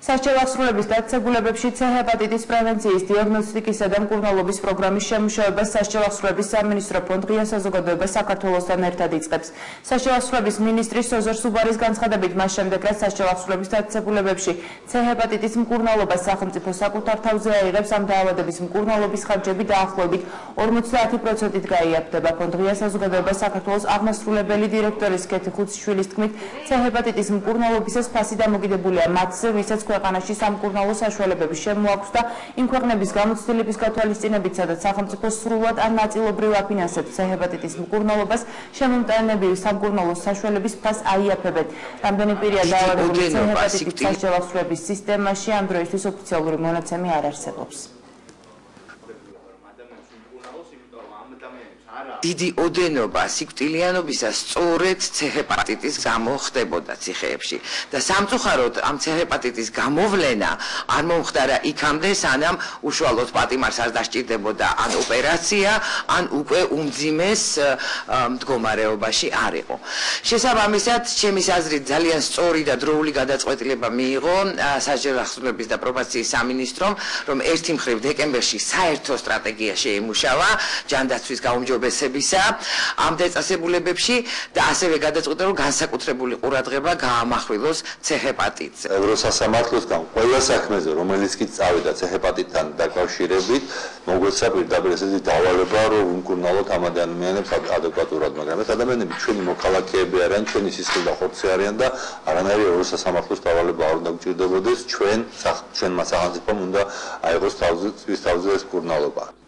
სასჯელ აღსრულების დაწესებულებებში C-ჰეპატიტის პრევენციის, დიაგნოსტიკისა და მკურნალობის პროგრამის შემუშავებას სასჯელ აღსრულების სამინისტრო ფონდ ღია საზოგადოება საქართველოსთან ერთად იწყებს. სასჯელ აღსრულების მინისტრი სოზორ სუბარის განცხადებით, მას შემდეგ, რაც სასჯელ აღსრულების დაწესებულებებში C-ჰეპატიტის მკურნალობას სახელმწიფო საკუთარ თავზე აიღებს, ამ დაავადების მკურნალობის ხარჯები დაახლოებით 50%-ით გაიაფდება. ფონდ ღია საზოგადოება საქართველოს აღმასრულებელი დირექტორის კეთი ხუციშვილის თქმით, C-ჰეპატიტის მკურნალობისას ფასი დამოკიდებულია მათზე, ვისაც ქვეყანაში სამკურნალო საშუალებები შემოაქვს და იმ ქვეყნების გამოცდილების გათვალისწინებით, სადაც სახელმწიფო სრულად ან ნაწილობრივ აფინანსებს C-ჰეპატიტის მკურნალობას, შემომტანებივი სამკურნალო საშუალების ფასს აიაფებენ. რამდენი პირია დაავადებული C-ჰეპატიტით სასჯელ აღსრულების სისტემაში, ამ დროისთვის ოფიციალური მონაცემი არ არსებობს. დიდი ოდენობა სიკვდილიანობისა სწორედ C-ჰეპატიტის გამო ხდებოდა ციხეებში და სამწუხაროდ ამ C-ჰეპატიტის გამოვლენა არ მომხდარა იქამდე, სანამ უშუალოდ პატიმარს არ დასჭირდებოდა ან ოპერაცია, ან უკვე უმძიმეს მდგომარეობაში არ იყო. შესაბამისად, ჩემის აზრით ძალიან სწორი და დროული გადაწყვეტილება მიიღო სასჯელ აღსრულების და პრობაციის სამინისტრომ, რომ ერთი მხრივ დეკემბერში საერთო სტრატეგია შეიმუშავა ჯანდაცვის გაუმჯობესებისა ამ დაწესებულებებში და ასევე გადაწყვიტა, რომ განსაკუთრებული ყურადღება გაამახვილოს C-ჰეპატიტს. ევროსასამართლოსგან ყველა საქმეზე, რომელიც კი წავიდა C-ჰეპატიტთან დაკავშირებით, მოგვეცა პირდაპირ ესეთი დავალება, რომ ვიმკურნალოთ ამ ადამიანებს ადეკვატურად, მაგრამ ეს ადამიანები ჩვენი მოქალაქეები არიან, ჩვენი სისხლი და ხორცი არიან და არანაირი ევროსასამართლოს დავალება არ უნდა გჭირდებოდეს, ჩვენმა სახელმწიფომ უნდა აიღოს თავზე ეს მკურნალობა.